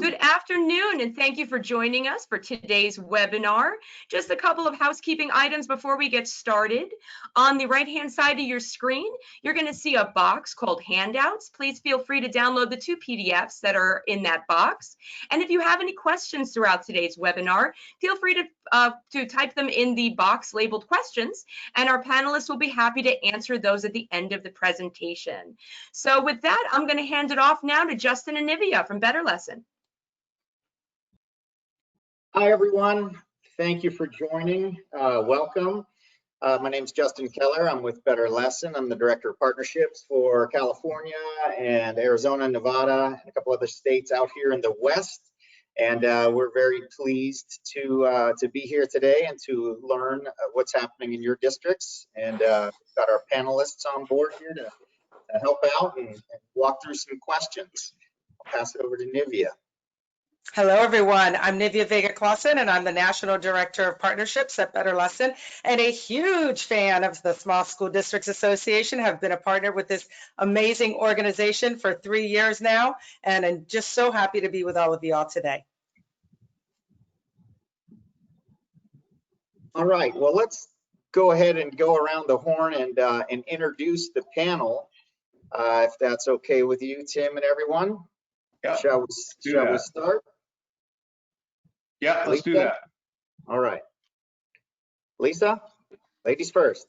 Good afternoon, and thank you for joining us for today's webinar. Just a couple of housekeeping items before we get started. On the right-hand side of your screen, you're going to see a box called Handouts. Please feel free to download the 2 PDFs that are in that box. And if you have any questions throughout today's webinar, feel free to type them in the box labeled questions, and our panelists will be happy to answer those at the end of the presentation. So with that, I'm going to hand it off now to Justin and Nivia from BetterLesson. Hi, everyone. Thank you for joining. Welcome. My name is Justin Keller. I'm with BetterLesson. I'm the Director of Partnerships for California and Arizona, Nevada, and a couple other states out here in the West. And we're very pleased to be here today and to learn what's happening in your districts. And we've got our panelists on board here to help out and walk through some questions. I'll pass it over to Nivia. Hello, everyone. I'm Nivia Vega-Claussen, and I'm the National Director of Partnerships at BetterLesson, and a huge fan of the Small School Districts Association. Have been a partner with this amazing organization for 3 years now, and I'm just so happy to be with all of you all today. All right. Well, let's go ahead and go around the horn and introduce the panel, if that's okay with you, Tim, and everyone. Yeah. Shall we start? Yeah, let's do that. All right. Lisa, ladies first.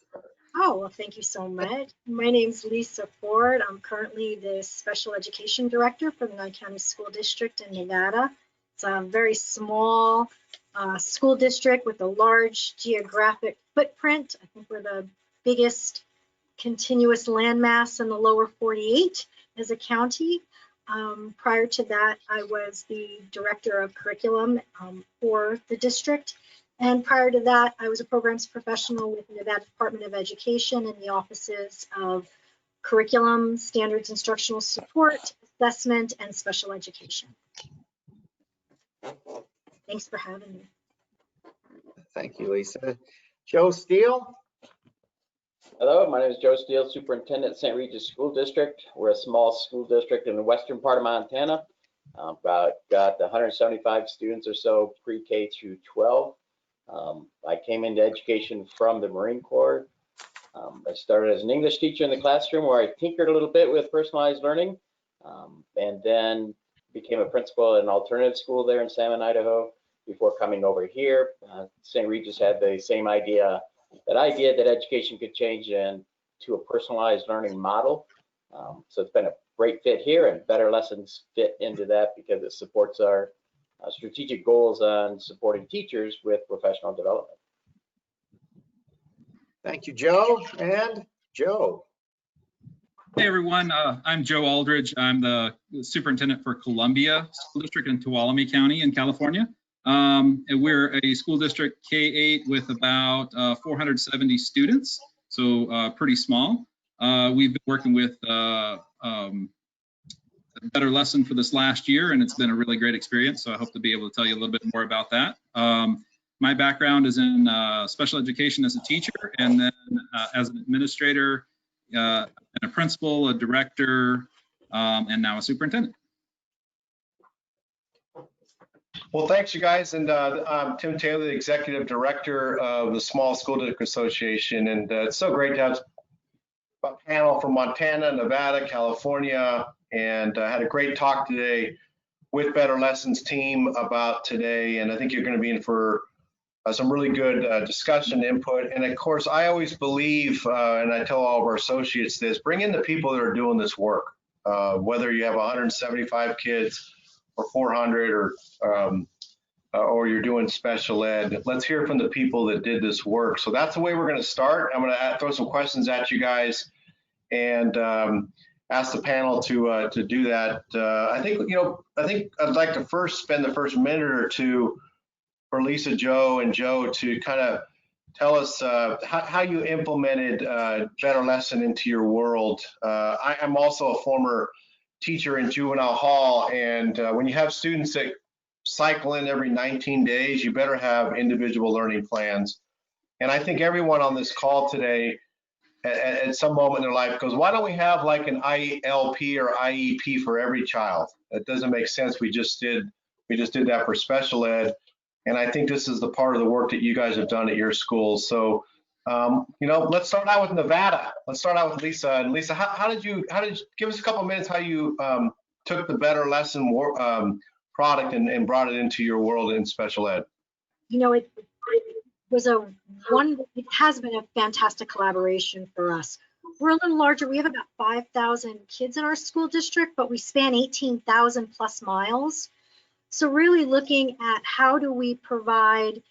Oh, well, thank you so much. My name's Lisa Ford. I'm currently the Special Education Director for the Nye County School District in Nevada. It's a very small school district with a large geographic footprint. I think we're the biggest continuous landmass in the lower 48 as a county. Prior to that, I was the Director of Curriculum for the district. And prior to that, I was a programs professional with the Nevada Department of Education in the offices of Curriculum, Standards Instructional Support, Assessment, and Special Education. Thanks for having me. Thank you, Lisa. Joe Steele. Hello, my name is Joe Steele, Superintendent at St. Regis School District. We're a small school district in the western part of Montana. Got 175 students or so pre-K through 12. I came into education from the Marine Corps. I started as an English teacher in the classroom where I tinkered a little bit with personalized learning, and then became a principal at an alternative school there in Salmon, Idaho, before coming over here. St. Regis had the same idea that education could change into a personalized learning model. So it's been a great fit here, and BetterLessons fit into that because it supports our strategic goals on supporting teachers with professional development. Thank you, Joe. And Joe. Hey, everyone. I'm Joe Aldridge. I'm the Superintendent for Columbia School District in Tuolumne County in California. And we're a school district K-8 with about 470 students, so pretty small. We've been working with BetterLesson for this last year, and it's been a really great experience, so I hope to be able to tell you a little bit more about that. My background is in special education as a teacher, and then as an administrator, and a principal, a director, and now a superintendent. Well, thanks, you guys. And I'm Tim Taylor, the Executive Director of the Small School District Association. And it's so great to have a panel from Montana, Nevada, California. And I had a great talk today with BetterLesson's team about today. And I think you're going to be in for some really good discussion input. And of course, I always believe, and I tell all of our associates this, bring in the people that are doing this work, whether you have 175 kids or 400 or you're doing special ed. Let's hear from the people that did this work. So that's the way we're going to start. I'm going to throw some questions at you guys and ask the panel to do that. I think I'd like to first spend the first minute or two for Lisa, Joe, and Joe to kind of tell us how you implemented BetterLesson into your world. I'm also a former teacher in juvenile hall, and when you have students that cycle in every 19 days, you better have individual learning plans. And I think everyone on this call today at some moment in their life goes, why don't we have like an ILP or IEP for every child? It doesn't make sense. We just did We just did that for special ed. And I think this is the part of the work that you guys have done at your schools. So, let's start out with Nevada. Let's start out with Lisa. And Lisa, how did you give us a couple of minutes how you took the BetterLesson product and brought it into your world in special ed? It has been a fantastic collaboration for us. We're a little larger. We have about 5,000 kids in our school district, but we span 18,000 plus miles. So really looking at how do we provide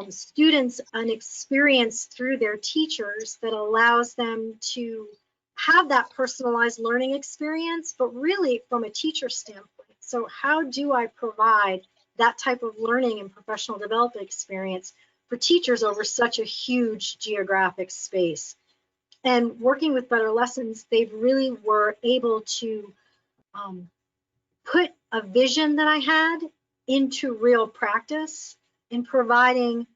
students an experience through their teachers that allows them to have that personalized learning experience, but really from a teacher standpoint. So how do I provide that type of learning and professional development experience for teachers over such a huge geographic space? And working with BetterLessons, they really were able to put a vision that I had into real practice in providing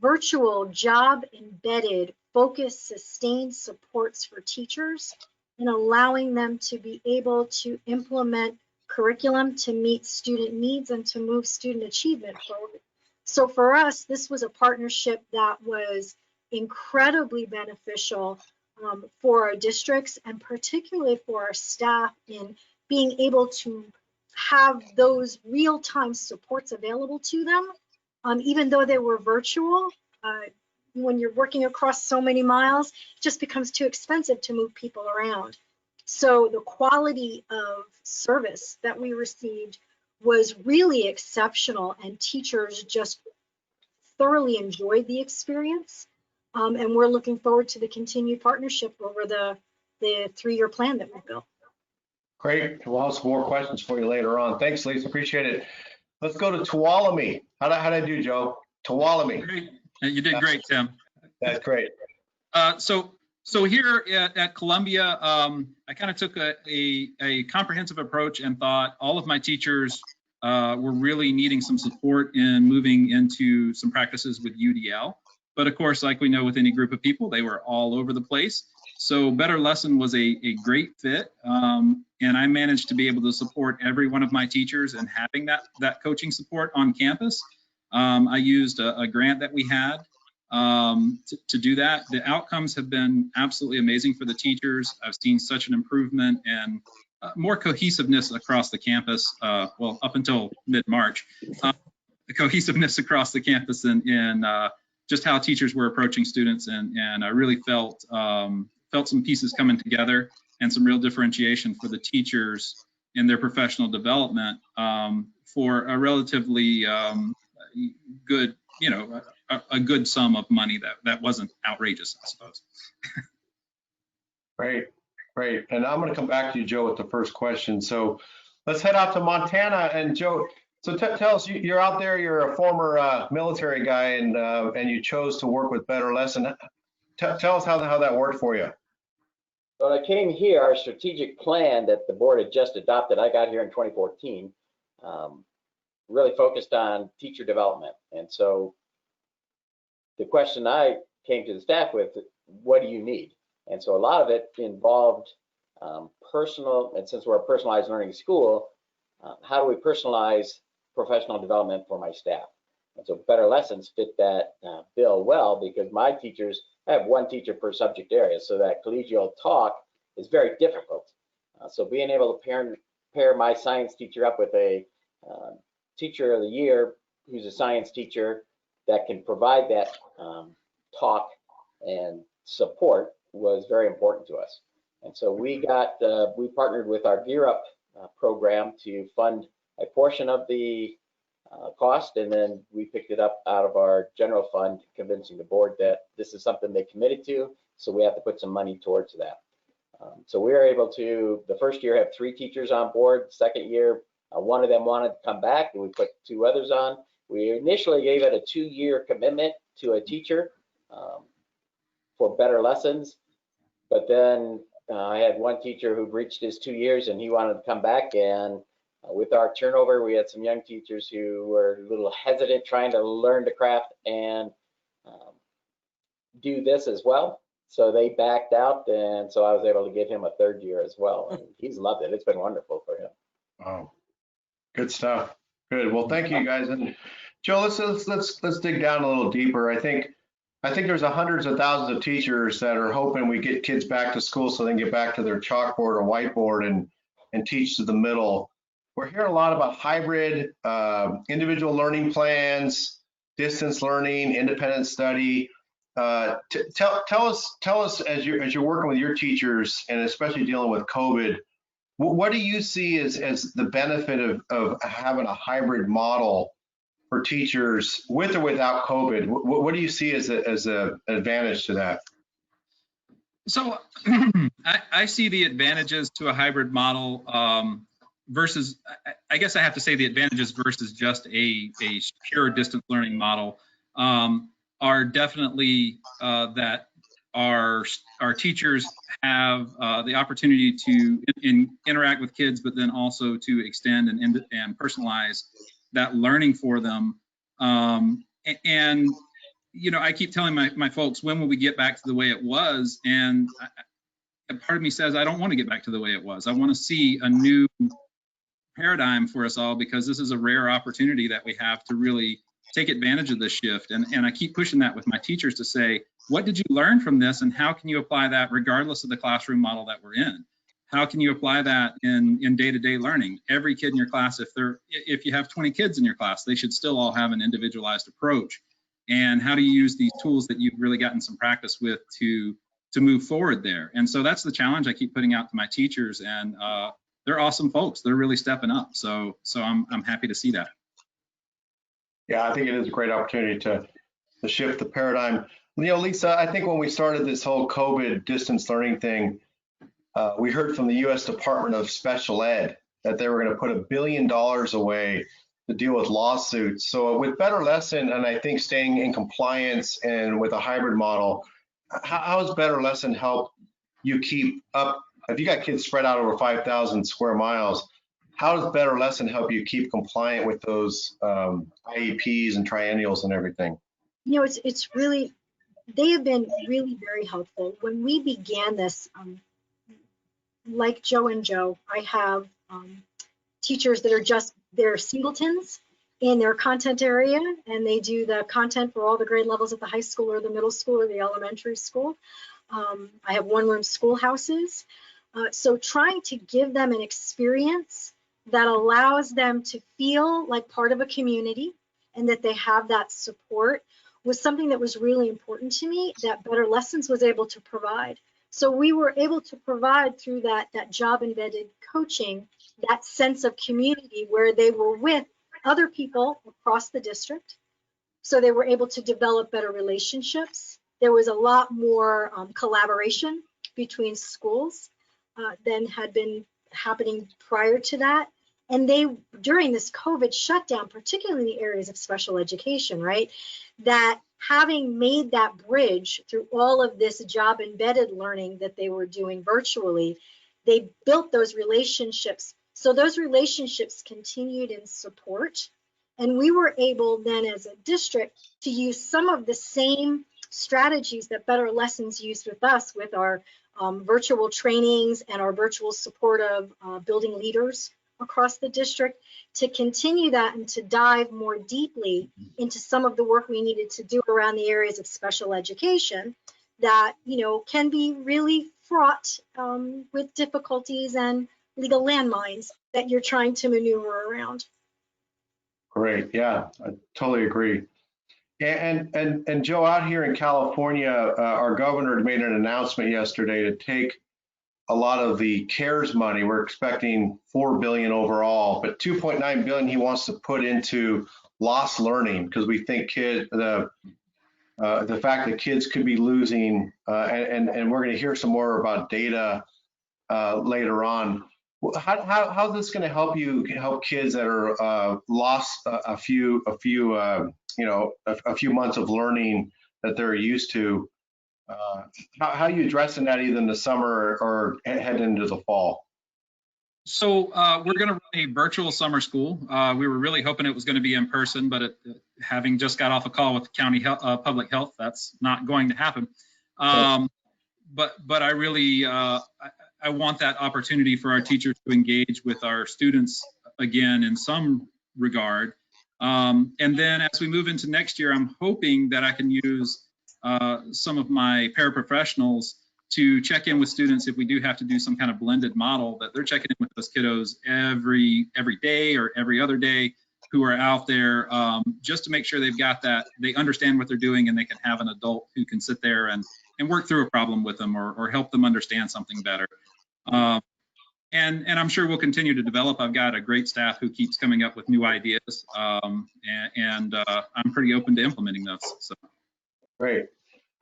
virtual job embedded, focused, sustained supports for teachers and allowing them to be able to implement curriculum to meet student needs and to move student achievement forward. So for us, this was a partnership that was incredibly beneficial for our districts and particularly for our staff in being able to have those real-time supports available to them, even though they were virtual. When you're working across so many miles, it just becomes too expensive to move people around. So the quality of service that we received was really exceptional, and teachers just thoroughly enjoyed the experience. And we're looking forward to the continued partnership over the 3-year plan that we built. Great. We'll have some more questions for you later on. Thanks, Lisa. Appreciate it. Let's go to Tuolumne. How did I do, Joe? Tuolumne. Great. You did great, Tim. That's great. So here at Columbia, I kind of took a comprehensive approach and thought all of my teachers were really needing some support in moving into some practices with UDL. But of course, like we know with any group of people, they were all over the place. So BetterLesson was a great fit, and I managed to be able to support every one of my teachers and having that coaching support on campus. I used a grant that we had to do that. The outcomes have been absolutely amazing for the teachers. I've seen such an improvement and more cohesiveness across the campus, well, up until mid-March. The cohesiveness across the campus and just how teachers were approaching students, and I really felt some pieces coming together and some real differentiation for the teachers in their professional development for a relatively good, a good sum of money that wasn't outrageous, I suppose. Great. And I'm going to come back to you, Joe, with the first question. So let's head out to Montana. And Joe, so tell us, you're out there, you're a former military guy, and you chose to work with BetterLesson. Tell us how that worked for you. When I came here, our strategic plan that the board had just adopted, I got here in 2014, really focused on teacher development. And so the question I came to the staff with, what do you need? And so a lot of it involved personal, and since we're a personalized learning school, how do we personalize professional development for my staff? And so BetterLessons fit that bill well, because my teachers, I have one teacher per subject area, so that collegial talk is very difficult. So being able to pair my science teacher up with a teacher of the year who's a science teacher that can provide that talk and support was very important to us. And so we partnered with our Gear Up program to fund a portion of the cost, and then we picked it up out of our general fund, convincing the board that this is something they committed to, so we have to put some money towards that. So we were able to, the first year, have 3 teachers on board. The second year, one of them wanted to come back, and we put 2 others on. We initially gave it a 2-year commitment to a teacher for BetterLessons, but then I had one teacher who reached his 2 years and he wanted to come back, and with our turnover, we had some young teachers who were a little hesitant trying to learn the craft and do this as well. So they backed out, and so I was able to give him a 3rd year as well. And he's loved it. It's been wonderful for him. Wow. Good stuff. Good. Well, thank you guys. And Joe, let's dig down a little deeper. I think there's hundreds of thousands of teachers that are hoping we get kids back to school so they can get back to their chalkboard or whiteboard and teach to the middle. We're hearing a lot about hybrid, individual learning plans, distance learning, independent study. Tell us as you're working with your teachers and especially dealing with COVID, what do you see as the benefit of having a hybrid model for teachers with or without COVID? What do you see as an advantage to that? So I see the advantages to a hybrid model versus, I guess I have to say the advantages versus just a pure distance learning model are definitely that our teachers have the opportunity to interact with kids, but then also to extend and personalize that learning for them. And you know, I keep telling my folks, when will we get back to the way it was? And part of me says, I don't want to get back to the way it was. I want to see a new paradigm for us all, because this is a rare opportunity that we have to really take advantage of this shift. And I keep pushing that with my teachers to say, what did you learn from this, and how can you apply that regardless of the classroom model that we're in? How can you apply that in day-to-day learning? Every kid in your class, if you have 20 kids in your class, they should still all have an individualized approach. And how do you use these tools that you've really gotten some practice with to move forward there? And so that's the challenge I keep putting out to my teachers, and they're awesome folks. They're really stepping up. So I'm happy to see that. Yeah, I think it is a great opportunity to shift the paradigm. You know, Lisa, I think when we started this whole COVID distance learning thing, we heard from the U.S. Department of Special Ed that they were going to put $1 billion away to deal with lawsuits. So with BetterLesson, and I think staying in compliance and with a hybrid model, how does BetterLesson help you keep up? If you got kids spread out over 5,000 square miles, how does BetterLesson help you keep compliant with those IEPs and triennials and everything? You know, it's really, they have been really very helpful. When we began this, like Joe and Joe, I have teachers that are they're singletons in their content area, and they do the content for all the grade levels at the high school or the middle school or the elementary school. I have one-room schoolhouses. So trying to give them an experience that allows them to feel like part of a community and that they have that support was something that was really important to me, that BetterLessons was able to provide. So we were able to provide through that job embedded coaching, that sense of community where they were with other people across the district. So they were able to develop better relationships. There was a lot more collaboration between schools than had been happening prior to that. And they, during this COVID shutdown, particularly in the areas of special education, right, that having made that bridge through all of this job embedded learning that they were doing virtually, they built those relationships. So those relationships continued in support. And we were able then as a district to use some of the same strategies that BetterLessons used with us with our virtual trainings and our virtual support of building leaders across the district, to continue that and to dive more deeply into some of the work we needed to do around the areas of special education that, you know, can be really fraught with difficulties and legal landmines that you're trying to maneuver around. Great. Yeah, I totally agree. And Joe, out here in California, our governor made an announcement yesterday to take a lot of the CARES money. We're expecting $4 billion overall, but $2.9 billion he wants to put into lost learning, because we think the fact that kids could be losing, and we're going to hear some more about data later on. How's this going to help kids that are lost a few months of learning that they're used to? How are you addressing that either in the summer or head into the fall? So we're going to run a virtual summer school. We were really hoping it was going to be in person, but having just got off a call with county public health, that's not going to happen. But I really I want that opportunity for our teachers to engage with our students again in some regard. And then as we move into next year, I'm hoping that I can use some of my paraprofessionals to check in with students if we do have to do some kind of blended model, that they're checking in with those kiddos every day or every other day who are out there, just to make sure they've got that, they understand what they're doing, and they can have an adult who can sit there and work through a problem with them, or help them understand something better. And I'm sure we'll continue to develop. I've got a great staff who keeps coming up with new ideas, and I'm pretty open to implementing those. So. Great.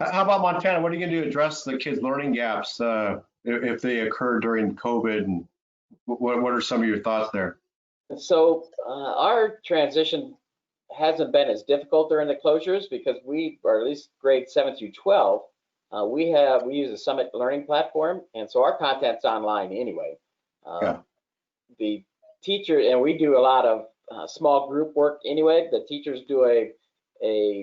How about Montana? What are you going to do to address the kids' learning gaps if they occur during COVID? And what are some of your thoughts there? So our transition hasn't been as difficult during the closures, because or at least grades 7 through 12, we use a Summit learning platform, and so our content's online anyway. The teacher, and we do a lot of small group work anyway. The teachers do a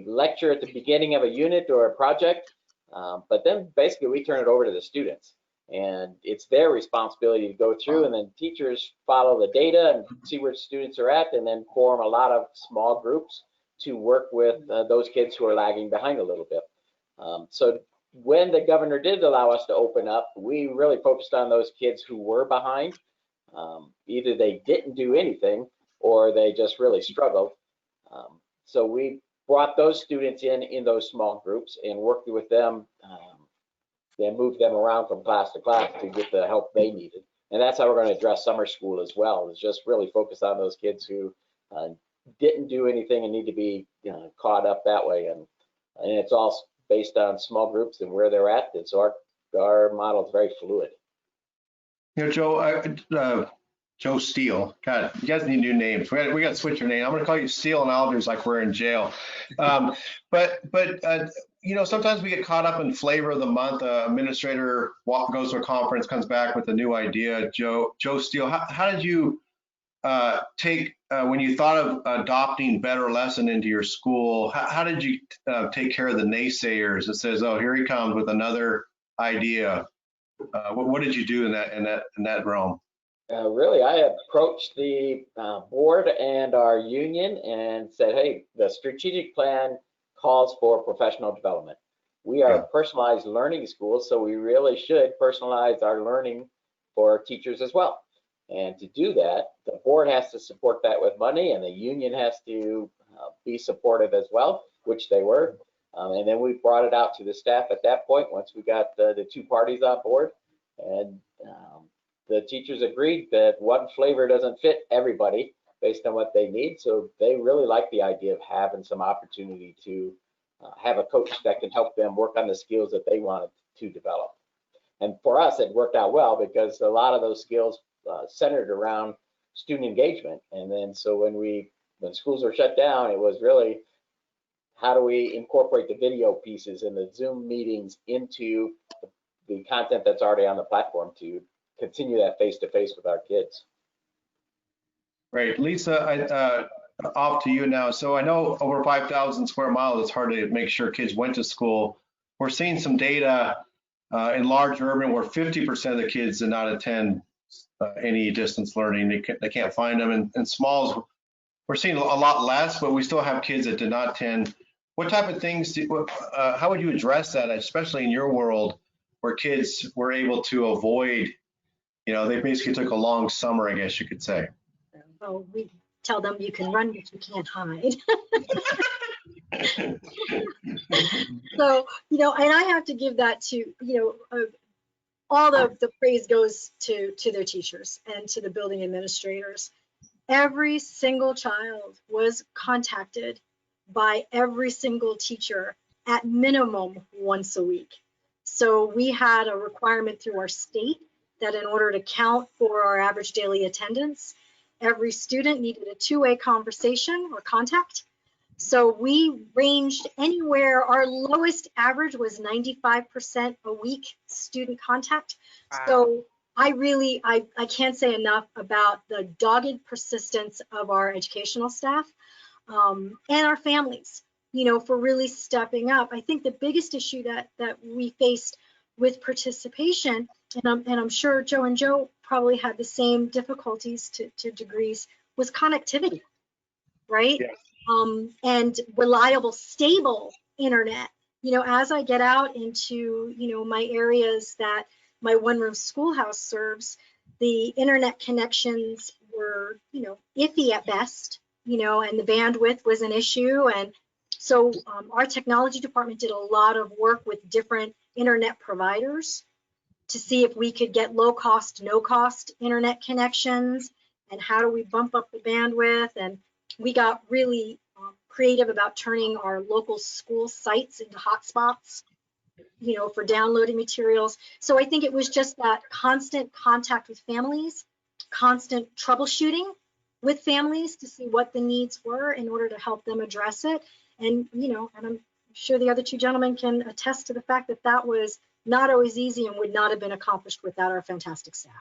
lecture at the beginning of a unit or a project, but then basically we turn it over to the students, and it's their responsibility to go through, and then teachers follow the data and see where students are at, and then form a lot of small groups to work with those kids who are lagging behind a little bit. So when the governor did allow us to open up, we really focused on those kids who were behind. Either they didn't do anything or they just really struggled. So we brought those students in those small groups and worked with them, then moved them around from class to class to get the help they needed. And that's how we're going to address summer school as well, is just really focus on those kids who didn't do anything and need to be caught up that way. And it's all based on small groups and where they're at. And so our model is very fluid. You know, Joe Steele. God, you guys need new names. We got to switch your name. I'm going to call you Steele and Aldridge like we're in jail. But you know, sometimes we get caught up in flavor of the month. Administrator goes to a conference, comes back with a new idea. Joe Steele, how did you take when you thought of adopting BetterLesson into your school? How did you take care of the naysayers that says, "Oh, here he comes with another idea"? What did you do in that realm? Really, I approached the board and our union and said, hey, the strategic plan calls for professional development. We are a personalized learning school, so we really should personalize our learning for teachers as well. And to do that, the board has to support that with money, and the union has to be supportive as well, which they were. And then we brought it out to the staff at that point once we got the two parties on board. And the teachers agreed that one flavor doesn't fit everybody based on what they need. So they really like the idea of having some opportunity to have a coach that can help them work on the skills that they wanted to develop. And for us, it worked out well because a lot of those skills centered around student engagement. And then so when schools were shut down, it was really, how do we incorporate the video pieces and the Zoom meetings into the content that's already on the platform to continue that face-to-face with our kids. Great. Lisa, off to you now. So I know over 5,000 square miles, it's hard to make sure kids went to school. We're seeing some data in large urban where 50% of the kids did not attend any distance learning. They can't find them. In smalls, we're seeing a lot less, but we still have kids that did not attend. What type of things, how would you address that, especially in your world where kids were able to avoid, you know, they basically took a long summer, I guess you could say. Oh, we tell them you can run, but you can't hide. So, you know, and I have to give that to, you know, all the praise goes to their teachers and to the building administrators. Every single child was contacted by every single teacher at minimum once a week. So we had a requirement through our state that in order to count for our average daily attendance, every student needed a two-way conversation or contact. So we ranged anywhere, our lowest average was 95% a week student contact. Wow. So I can't say enough about the dogged persistence of our educational staff and our families, you know, for really stepping up. I think the biggest issue that we faced with participation, and I'm sure Joe and Joe probably had the same difficulties to degrees, was connectivity. right? Yes. And reliable, stable internet. You know, as I get out into, you know, my areas that my one-room schoolhouse serves, the internet connections were, you know, iffy at best, you know, and the bandwidth was an issue. And so our technology department did a lot of work with different internet providers to see if we could get low cost, no cost internet connections, and how do we bump up the bandwidth. And we got really creative about turning our local school sites into hotspots, you know, for downloading materials. So I think it was just that constant contact with families, constant troubleshooting with families to see what the needs were in order to help them address it. And, you know, and I'm sure the other two gentlemen can attest to the fact that that was not always easy and would not have been accomplished without our fantastic staff.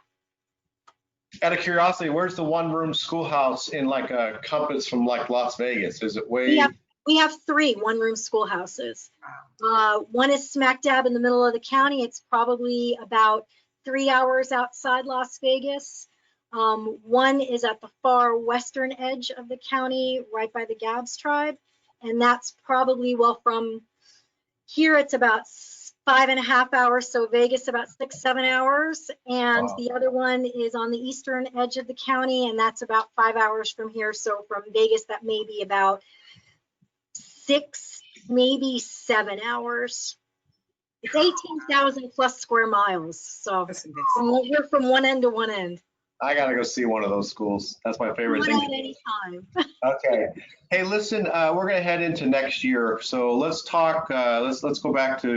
Out of curiosity, where's the one-room schoolhouse in like a compass from like Las Vegas? Is it way? We have 3 one-room schoolhouses. One is smack dab in the middle of the county. It's probably about 3 hours outside Las Vegas. One is at the far western edge of the county, right by the Gabbs tribe. And that's probably, well, from here it's about 5.5 hours, so Vegas about 6-7 hours. And Wow. the other one is on the eastern edge of the county, and that's about 5 hours from here. So from Vegas, that may be about 6, maybe 7 hours. It's 18,000 plus square miles. So we're from one end to one end. I gotta go see one of those schools. That's my favorite One thing. at any time. Okay. Hey, listen, we're gonna head into next year. So let's talk, let's go back to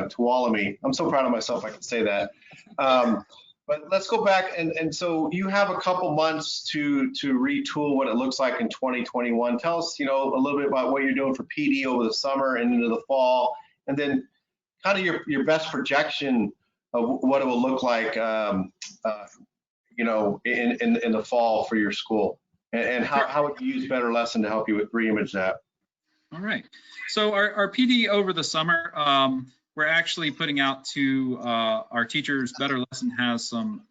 Tuolumne. I'm so proud of myself I can say that. But let's go back and so you have a couple months to retool what it looks like in 2021. Tell us, you know, a little bit about what you're doing for PD over the summer and into the fall, and then kind of your best projection of what it will look like, you know, in the fall for your school, and how would you use BetterLesson to help you with reimage that? All right. So our PD over the summer, we're actually putting out to our teachers. BetterLesson has some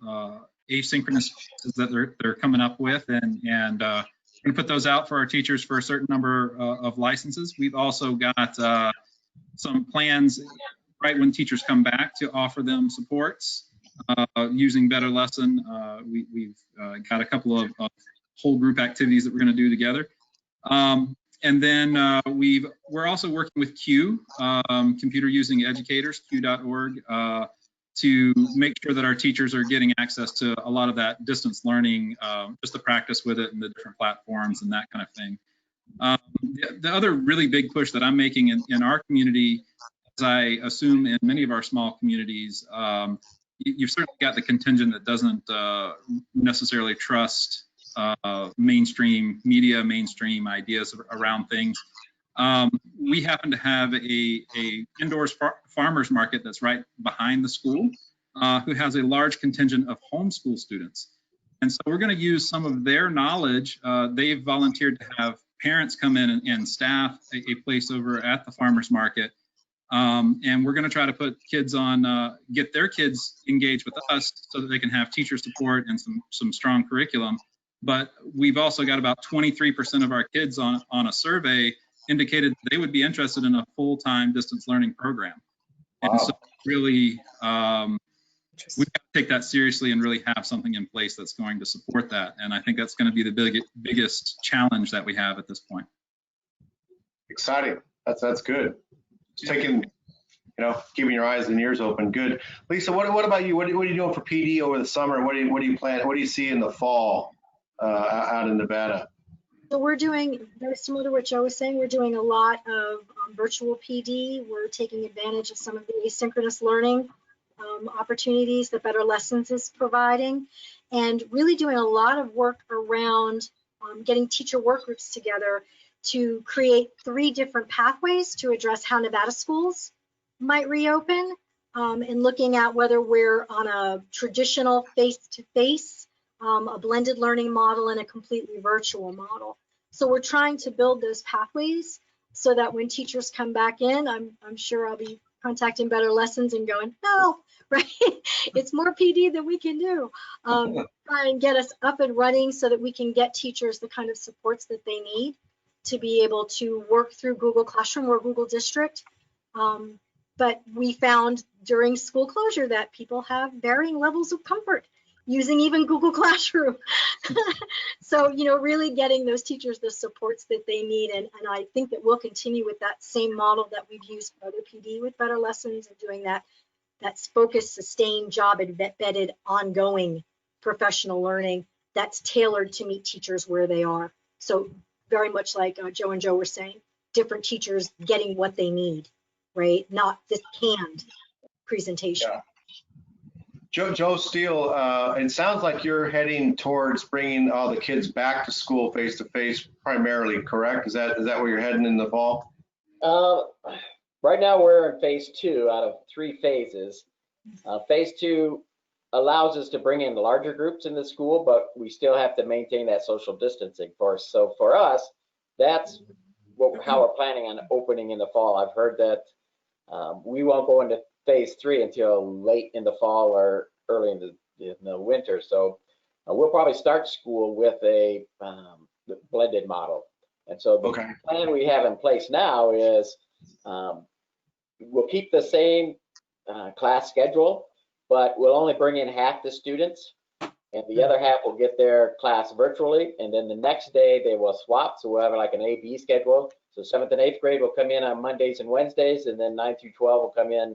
asynchronous classes that they're coming up with, and we put those out for our teachers for a certain number of licenses. We've also got some plans right when teachers come back to offer them supports using BetterLesson. We've got a couple of whole group activities that we're going to do together. And then we're also working with Q, Computer Using Educators, Q.org, to make sure that our teachers are getting access to a lot of that distance learning, just to practice with it and the different platforms and that kind of thing. The other really big push that I'm making in our community, as I assume in many of our small communities, you've certainly got the contingent that doesn't necessarily trust mainstream media, mainstream ideas around things. We happen to have a indoors farmers market that's right behind the school, who has a large contingent of homeschool students. And so we're going to use some of their knowledge. They've volunteered to have parents come in and staff a place over at the farmers market. And we're going to try to put kids on, get their kids engaged with us so that they can have teacher support and some strong curriculum. But we've also got about 23% of our kids on a survey indicated they would be interested in a full-time distance learning program. Wow. And so really, we've got to take that seriously and really have something in place that's going to support that. And I think that's going to be the biggest challenge that we have at this point. Exciting. That's good. Just taking, you know, keeping your eyes and ears open. Good. Lisa, what about you? What are you doing for PD over the summer? What do you plan? What do you see in the fall out in Nevada? So we're doing, very similar to what Joe was saying, we're doing a lot of virtual PD. We're taking advantage of some of the asynchronous learning opportunities that BetterLessons is providing, and really doing a lot of work around getting teacher work groups together to create 3 different pathways to address how Nevada schools might reopen, and looking at whether we're on a traditional face-to-face, a blended learning model, and a completely virtual model. So we're trying to build those pathways so that when teachers come back in, I'm sure I'll be contacting BetterLessons and going, no, right? It's more PD than we can do. Try and get us up and running so that we can get teachers the kind of supports that they need to be able to work through Google Classroom or Google District. But we found during school closure that people have varying levels of comfort using even Google Classroom. So, you know, really getting those teachers the supports that they need. And I think that we'll continue with that same model that we've used for other PD with BetterLessons and doing that's focused, sustained, job embedded, ongoing professional learning that's tailored to meet teachers where they are. So very much like Joe and Joe were saying, different teachers getting what they need, right? Not this canned presentation. Yeah. Joe Steele, it sounds like you're heading towards bringing all the kids back to school face-to-face primarily, correct? Is that where you're heading in the fall? Right now we're in phase 2 out of 3 phases. Phase 2 allows us to bring in larger groups in the school, but we still have to maintain that social distancing for us. So for us, that's how we're planning on opening in the fall. I've heard that we won't go into phase 3 until late in the fall or early in the winter. So we'll probably start school with a blended model. And so the plan we have in place now is we'll keep the same class schedule, but we'll only bring in half the students, and the other half will get their class virtually. And then the next day they will swap. So we'll have like an A-B schedule. So 7th and 8th grade will come in on Mondays and Wednesdays, and then 9 through 12 will come in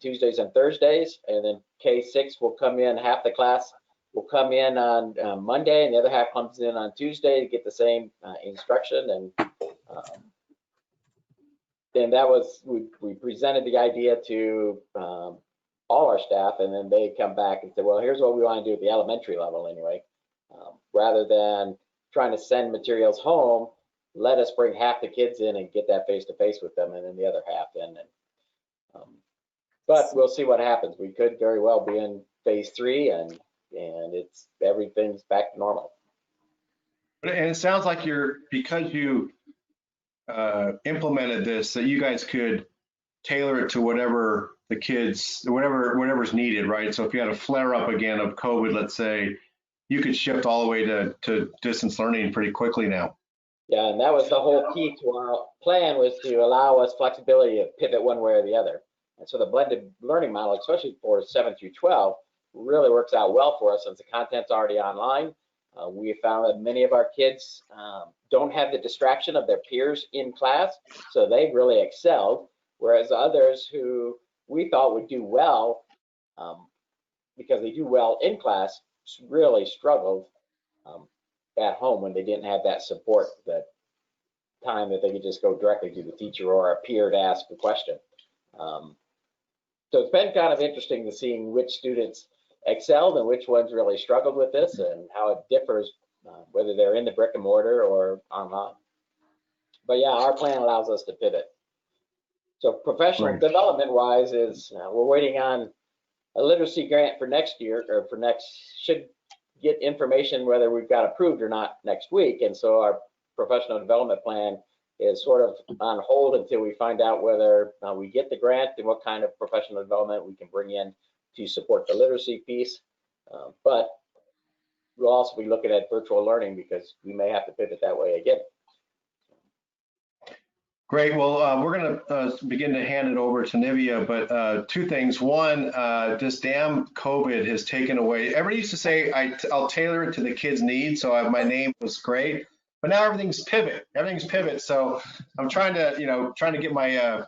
Tuesdays and Thursdays, and then K6 will come in, half the class will come in on Monday, and the other half comes in on Tuesday to get the same instruction. And then that was, we presented the idea to all our staff, and then they come back and say, well, here's what we want to do at the elementary level anyway. Rather than trying to send materials home, let us bring half the kids in and get that face-to-face with them, and then the other half in. But we'll see what happens. We could very well be in phase 3, and everything's back to normal. And it sounds like because you implemented this, that you guys could tailor it to whatever the kids, whatever's needed, right? So if you had a flare up again of COVID, let's say, you could shift all the way to distance learning pretty quickly now. Yeah, and that was the whole key to our plan, was to allow us flexibility to pivot one way or the other. And so the blended learning model, especially for 7 through 12, really works out well for us since the content's already online. We have found that many of our kids don't have the distraction of their peers in class, so they've really excelled, whereas others who we thought would do well because they do well in class really struggled at home when they didn't have that support, that time that they could just go directly to the teacher or a peer to ask a question. So it's been kind of interesting to seeing which students excelled and which ones really struggled with this, and how it differs whether they're in the brick and mortar or online. But yeah, our plan allows us to pivot. So professional development wise is we're waiting on a literacy grant for next year, or should get information whether we've got approved or not next week. And so our professional development plan is sort of on hold until we find out whether we get the grant and what kind of professional development we can bring in to support the literacy piece. But we'll also be looking at virtual learning because we may have to pivot that way again. Great. Well, we're going to begin to hand it over to Nivia, but 2 things. One, this damn COVID has taken away. Everybody used to say, I'll tailor it to the kids' needs. So my name was great, but now everything's pivot. Everything's pivot. So I'm trying to get my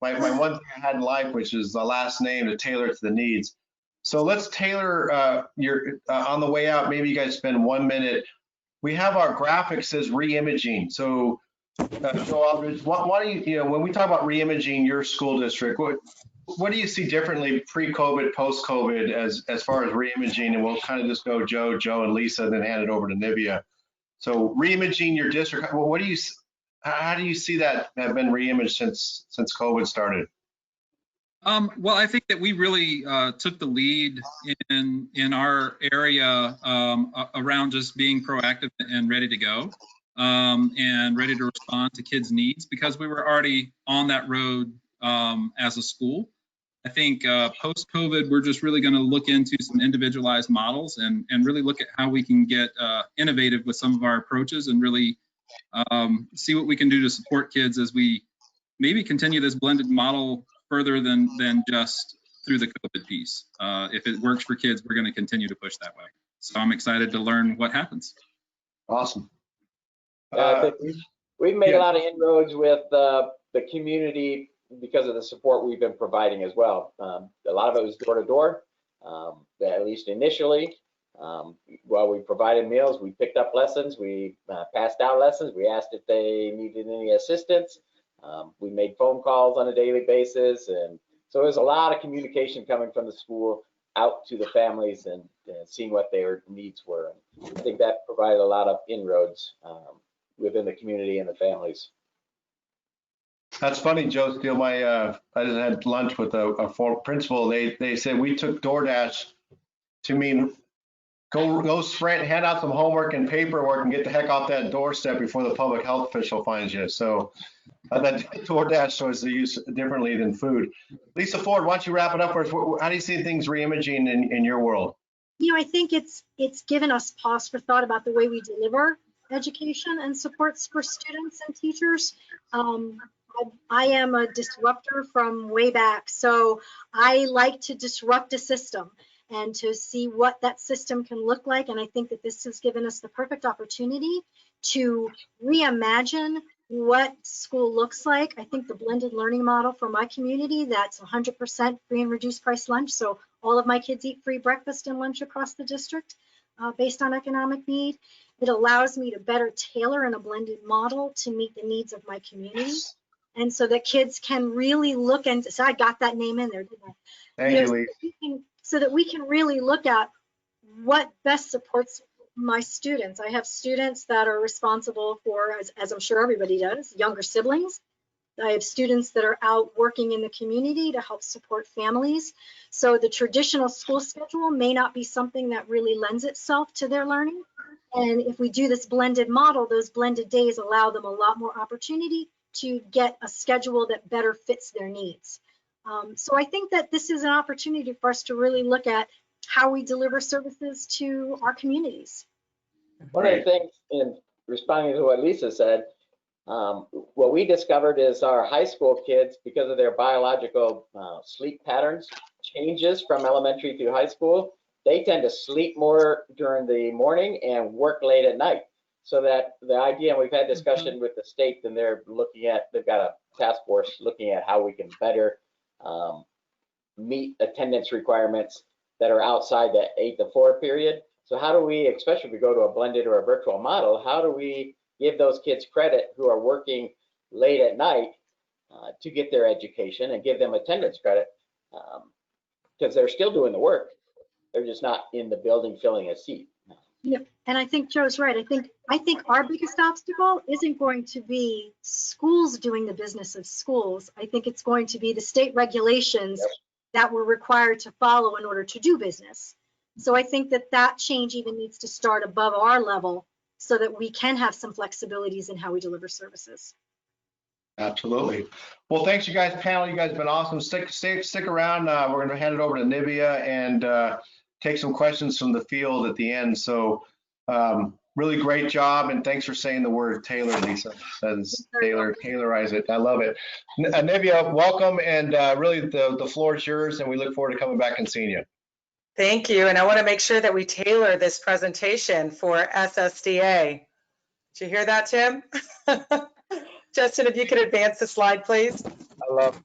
my one thing I had in life, which is the last name, to tailor it to the needs. So let's tailor your on the way out. Maybe you guys spend 1 minute. We have our graphic says reimaging. So Joe Aldridge, why do you when we talk about reimaging your school district, what do you see differently pre-COVID, post-COVID as far as reimaging? And we'll kind of just go Joe, and Lisa, and then hand it over to Nivia. So reimaging your district, how do you see that have been reimaged since COVID started? Well, I think that we really took the lead in our area around just being proactive and ready to go. And ready to respond to kids' needs, because we were already on that road as a school. I think post-COVID, we're just really going to look into some individualized models and really look at how we can get innovative with some of our approaches and really see what we can do to support kids as we maybe continue this blended model further than just through the COVID piece. If it works for kids, we're going to continue to push that way. So I'm excited to learn what happens. Awesome. I think we've made a lot of inroads with the community because of the support we've been providing as well. A lot of it was door to door, at least initially. While we provided meals, we picked up lessons, we passed out lessons, we asked if they needed any assistance. We made phone calls on a daily basis, and so there's a lot of communication coming from the school out to the families and seeing what their needs were. I think that provided a lot of inroads within the community and the families. That's funny, Joe Steele. I just had lunch with a former principal. They said we took DoorDash to mean go sprint, hand out some homework and paperwork and get the heck off that doorstep before the public health official finds you. So that DoorDash was used differently than food. Lisa Ford, why don't you wrap it up for us? How do you see things reimaging in your world? You know, I think it's given us pause for thought about the way we deliver education and supports for students and teachers. I am a disruptor from way back, so I like to disrupt a system and to see what that system can look like. And I think that this has given us the perfect opportunity to reimagine what school looks like. I think the blended learning model for my community, that's 100% free and reduced price lunch. So all of my kids eat free breakfast and lunch across the district based on economic need. It allows me to better tailor in a blended model to meet the needs of my community. And so that kids can really look and so I got that name in there, didn't I? Thank you, Lisa. So that we can really look at what best supports my students. I have students that are responsible for, as I'm sure everybody does, younger siblings. I have students that are out working in the community to help support families. So the traditional school schedule may not be something that really lends itself to their learning. And if we do this blended model, those blended days allow them a lot more opportunity to get a schedule that better fits their needs. So I think that this is an opportunity for us to really look at how we deliver services to our communities. One of the things in responding to what Lisa said, what we discovered is our high school kids, because of their biological sleep patterns changes from elementary to high school, they tend to sleep more during the morning and work late at night. So that the idea, and we've had discussion with the state, and they've got a task force looking at how we can better meet attendance requirements that are outside the 8 to 4 period. So how do we, especially if we go to a blended or a virtual model, how do we give those kids credit who are working late at night to get their education and give them attendance credit? Because they're still doing the work. They're just not in the building filling a seat. Yep, and I think Joe's right. I think our biggest obstacle isn't going to be schools doing the business of schools. I think it's going to be the state regulations that we're required to follow in order to do business. So I think that change even needs to start above our level so that we can have some flexibilities in how we deliver services. Absolutely. Well, thanks, you guys. Panel, you guys have been awesome. Stick around. We're going to hand it over to Nivia and take some questions from the field at the end. So really great job, and thanks for saying the word tailor, Lisa. Tailorize it. I love it. Nivia, welcome, and really the floor is yours, and we look forward to coming back and seeing you. Thank you, and I want to make sure that we tailor this presentation for SSDA. Did you hear that, Tim? Justin, if you could advance the slide, please. I love it.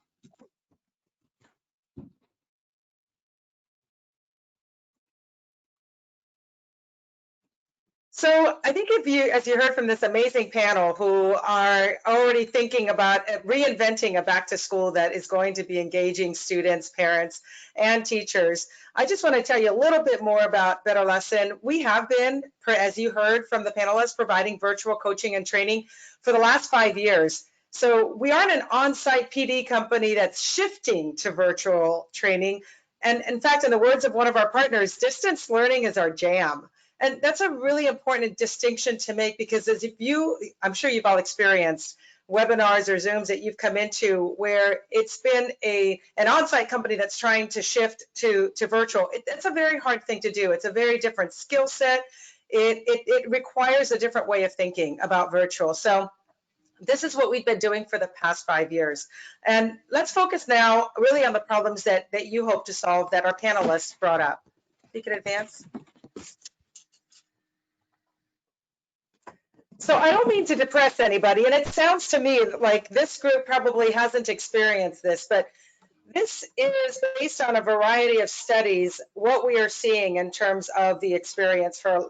So I think as you heard from this amazing panel who are already thinking about reinventing a back to school that is going to be engaging students, parents, and teachers, I just want to tell you a little bit more about BetterLesson. We have been, as you heard from the panelists, providing virtual coaching and training for the last 5 years. So we aren't an on-site PD company that's shifting to virtual training. And in fact, in the words of one of our partners, distance learning is our jam. And that's a really important distinction to make, because I'm sure you've all experienced webinars or Zooms that you've come into where it's been an on-site company that's trying to shift to virtual. It's a very hard thing to do. It's a very different skill set. it requires a different way of thinking about virtual. So this is what we've been doing for the past 5 years. And let's focus now really on the problems that you hope to solve that our panelists brought up. You can advance. So I don't mean to depress anybody, and it sounds to me like this group probably hasn't experienced this, but this is based on a variety of studies, what we are seeing in terms of the experience for,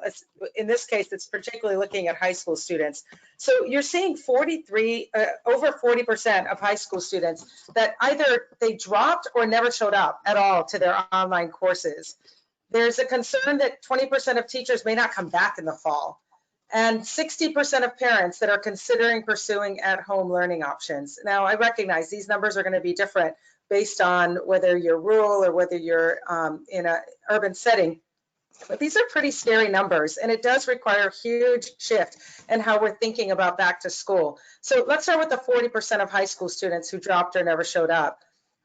in this case, it's particularly looking at high school students. So you're seeing over 40% of high school students that either they dropped or never showed up at all to their online courses. There's a concern that 20% of teachers may not come back in the fall, and 60% of parents that are considering pursuing at-home learning options. Now, I recognize these numbers are going to be different based on whether you're rural or whether you're in an urban setting. But these are pretty scary numbers, and it does require a huge shift in how we're thinking about back to school. So let's start with the 40% of high school students who dropped or never showed up.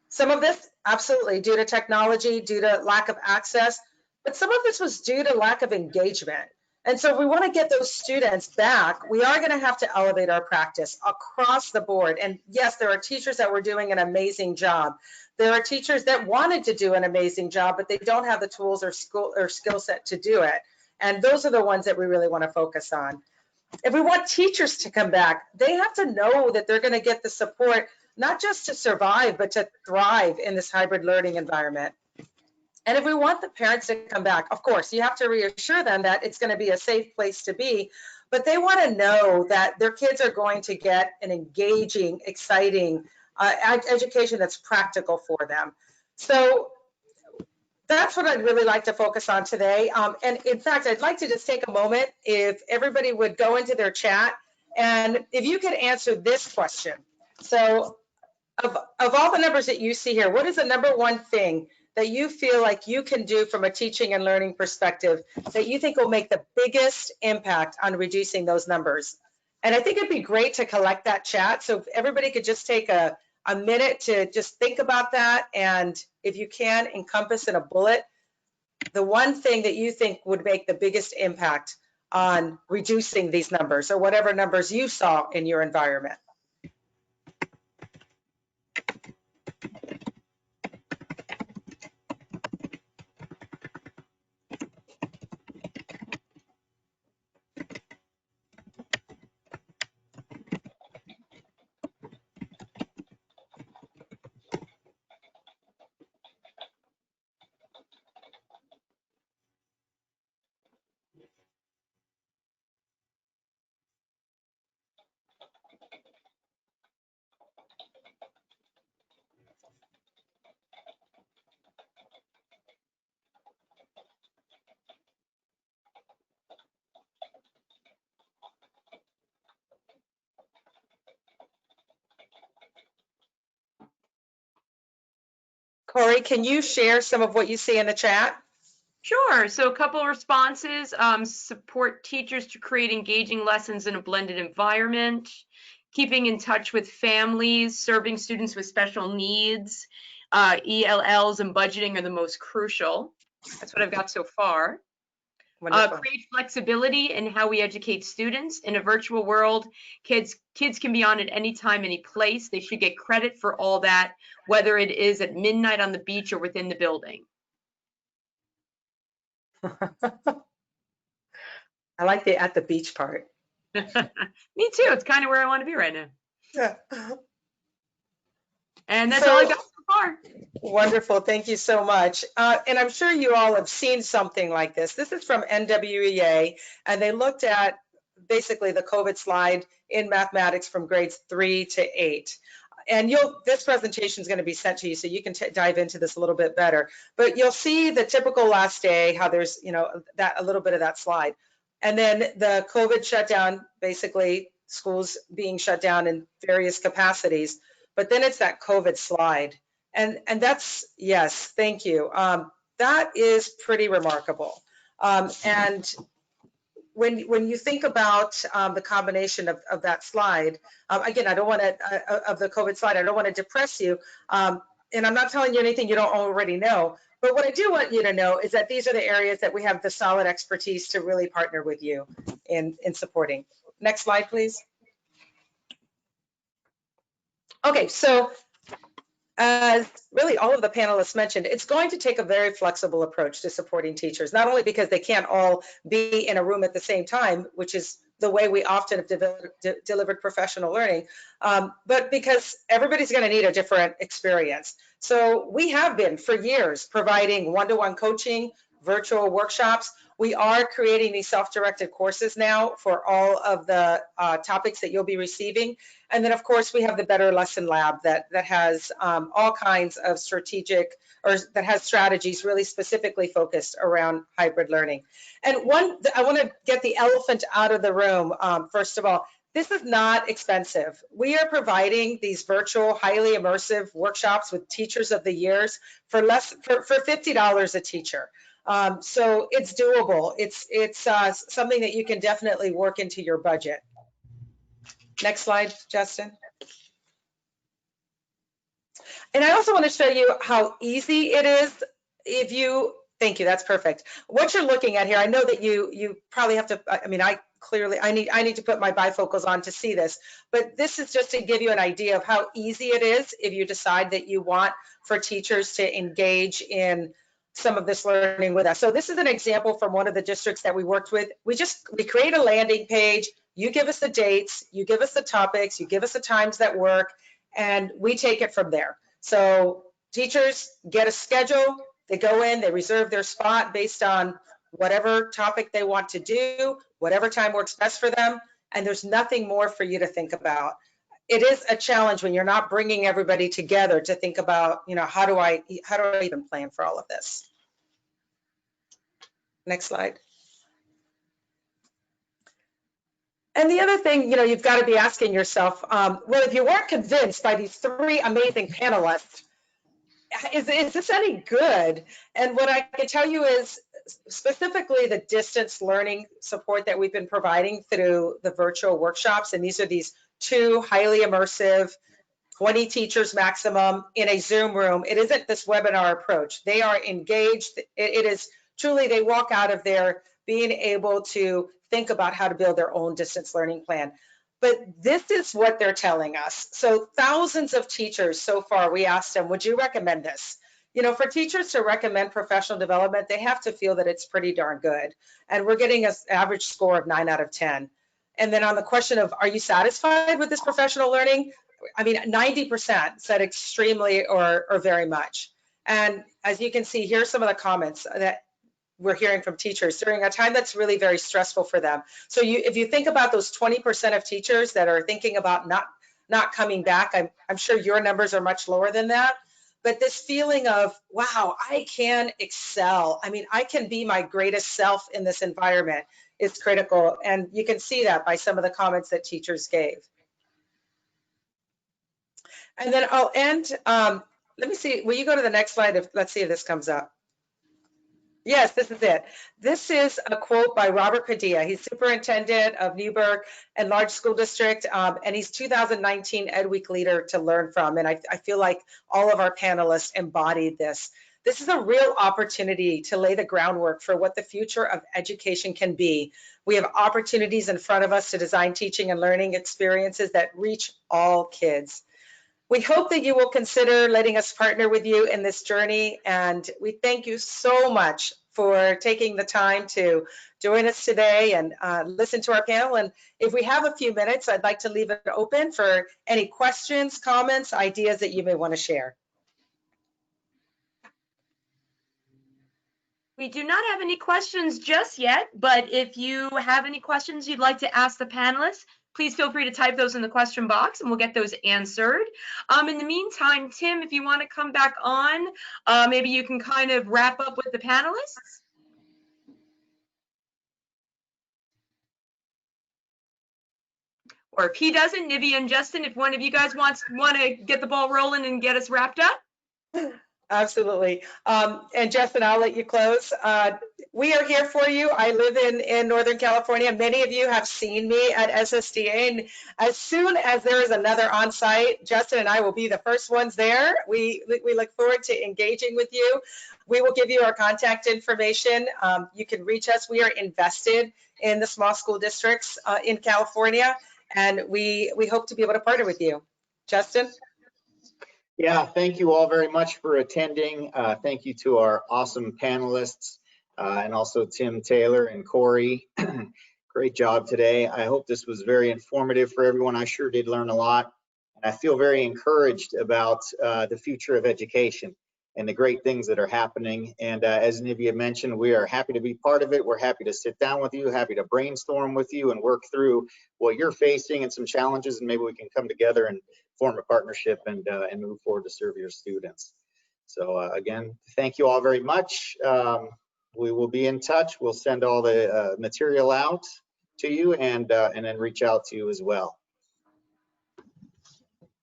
Some of this, absolutely, due to technology, due to lack of access, but some of this was due to lack of engagement. And so if we want to get those students back, we are going to have to elevate our practice across the board. And yes, there are teachers that were doing an amazing job. There are teachers that wanted to do an amazing job, but they don't have the tools or skill set to do it. And those are the ones that we really want to focus on. If we want teachers to come back, they have to know that they're going to get the support, not just to survive, but to thrive in this hybrid learning environment. And if we want the parents to come back, of course, you have to reassure them that it's going to be a safe place to be, but they want to know that their kids are going to get an engaging, exciting education that's practical for them. So that's what I'd really like to focus on today. And in fact, I'd like to just take a moment if everybody would go into their chat and if you could answer this question. So of all the numbers that you see here, what is the number one thing that you feel like you can do from a teaching and learning perspective that you think will make the biggest impact on reducing those numbers? And I think it'd be great to collect that chat. So if everybody could just take a minute to just think about that. And if you can, encompass in a bullet, the one thing that you think would make the biggest impact on reducing these numbers or whatever numbers you saw in your environment. Corey, can you share some of what you see in the chat? Sure. So a couple of responses. Support teachers to create engaging lessons in a blended environment, keeping in touch with families, serving students with special needs, ELLs and budgeting are the most crucial. That's what I've got so far. Create flexibility in how we educate students. In a virtual world, kids can be on at any time, any place. They should get credit for all that, whether it is at midnight on the beach or within the building. I like the at the beach part. Me too. It's kind of where I want to be right now. Yeah. And that's all I got so far. Wonderful. Thank you so much. And I'm sure you all have seen something like this. This is from NWEA, and they looked at basically the COVID slide in mathematics from grades 3 to 8. And this presentation is going to be sent to you so you can dive into this a little bit better. But you'll see the typical last day, how there's, a little bit of that slide. And then the COVID shutdown, basically schools being shut down in various capacities. But then it's that COVID slide. And that's, yes, thank you. That is pretty remarkable. And when you think about the combination of that slide, again, I don't want to, of the COVID slide, I don't want to depress you. And I'm not telling you anything you don't already know, But what I do want you to know is that these are the areas that we have the solid expertise to really partner with you in supporting. Next slide, please. Okay, so as really all of the panelists mentioned, it's going to take a very flexible approach to supporting teachers, not only because they can't all be in a room at the same time, which is the way we often have delivered professional learning, but because everybody's going to need a different experience. So we have been for years providing one-to-one coaching, virtual workshops. We are creating these self-directed courses now for all of the topics that you'll be receiving. And then, of course, we have the BetterLesson Lab that has all kinds of strategic, or that has strategies really specifically focused around hybrid learning. And I want to get the elephant out of the room. First of all, this is not expensive. We are providing these virtual, highly immersive workshops with Teachers of the Years for $50 a teacher. So it's doable. It's something that you can definitely work into your budget. Next slide, Justin. And I also want to show you how easy it is if you, thank you, that's perfect. What you're looking at here, I know that you probably have to, I mean, I need to put my bifocals on to see this, but this is just to give you an idea of how easy it is if you decide that you want for teachers to engage in some of this learning with us. So this is an example from one of the districts that we worked with. We create a landing page. You give us the dates, you give us the topics, you give us the times that work, and we take it from there. So teachers get a schedule, they go in, they reserve their spot based on whatever topic they want to do, whatever time works best for them, and there's nothing more for you to think about. It is a challenge when you're not bringing everybody together to think about, you know, how do I even plan for all of this? Next slide. And the other thing, you know, you've got to be asking yourself, well, if you weren't convinced by these three amazing panelists, is this any good? And what I can tell you is specifically the distance learning support that we've been providing through the virtual workshops. And these are these two highly immersive, 20 teachers maximum in a Zoom room. It isn't this webinar approach. They are engaged. It is truly, they walk out of there being able to think about how to build their own distance learning plan. But this is what they're telling us. So thousands of teachers so far, we asked them, would you recommend this? You know, for teachers to recommend professional development, they have to feel that it's pretty darn good. And we're getting an average score of 9 out of 10. And then on the question of, are you satisfied with this professional learning? I mean, 90% said extremely or very much. And as you can see, here's some of the comments that we're hearing from teachers during a time that's really very stressful for them. So if you think about those 20% of teachers that are thinking about not coming back, I'm sure your numbers are much lower than that. But this feeling of, wow, I can excel. I mean, I can be my greatest self in this environment is critical. And you can see that by some of the comments that teachers gave. And then I'll end. Let me see, will you go to the next slide? Let's see if this comes up. Yes, this is it. This is a quote by Robert Padilla. He's superintendent of Newburgh and Large School District, and he's 2019 Ed Week leader to learn from. And I feel like all of our panelists embodied this. This is a real opportunity to lay the groundwork for what the future of education can be. We have opportunities in front of us to design teaching and learning experiences that reach all kids. We hope that you will consider letting us partner with you in this journey, and we thank you so much for taking the time to join us today and listen to our panel. And if we have a few minutes, I'd like to leave it open for any questions, comments, ideas that you may want to share. We do not have any questions just yet, but if you have any questions you'd like to ask the panelists, please feel free to type those in the question box and we'll get those answered. In the meantime, Tim, if you want to come back on, maybe you can kind of wrap up with the panelists. Or if he doesn't, Nivia and Justin, if one of you guys want to get the ball rolling and get us wrapped up. Absolutely. And Justin, I'll let you close. We are here for you. I live in Northern California. Many of you have seen me at SSDA, and as soon as there is another on-site, Justin and I will be the first ones there. We look forward to engaging with you. We will give you our contact information. You can reach us. We are invested in the small school districts in California, and we hope to be able to partner with you. Justin? Yeah, thank you all very much for attending. Thank you to our awesome panelists and also Tim Taylor and Corey. Great job today. I hope this was very informative for everyone. I sure did learn a lot. And I feel very encouraged about the future of education and the great things that are happening. And as Nivia mentioned, we are happy to be part of it. We're happy to sit down with you, happy to brainstorm with you and work through what you're facing and some challenges, and maybe we can come together and form a partnership and move forward to serve your students. So again, thank you all very much. We will be in touch. We'll send all the material out to you and then reach out to you as well.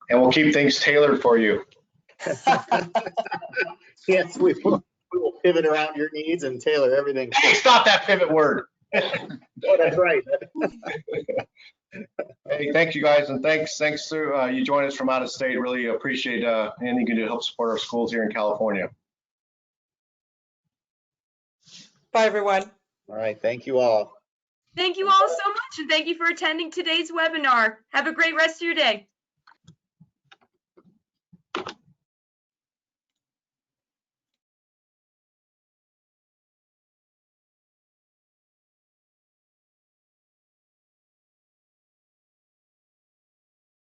And we'll keep things tailored for you. Yes, we will pivot around your needs and tailor everything. Hey, stop that pivot word. Oh, that's right. Hey, thank you guys, and thanks to you joining us from out of state. Really appreciate anything you can do to help support our schools here in California. Bye, everyone. All right, thank you all. Thank you all so much, and thank you for attending today's webinar. Have a great rest of your day.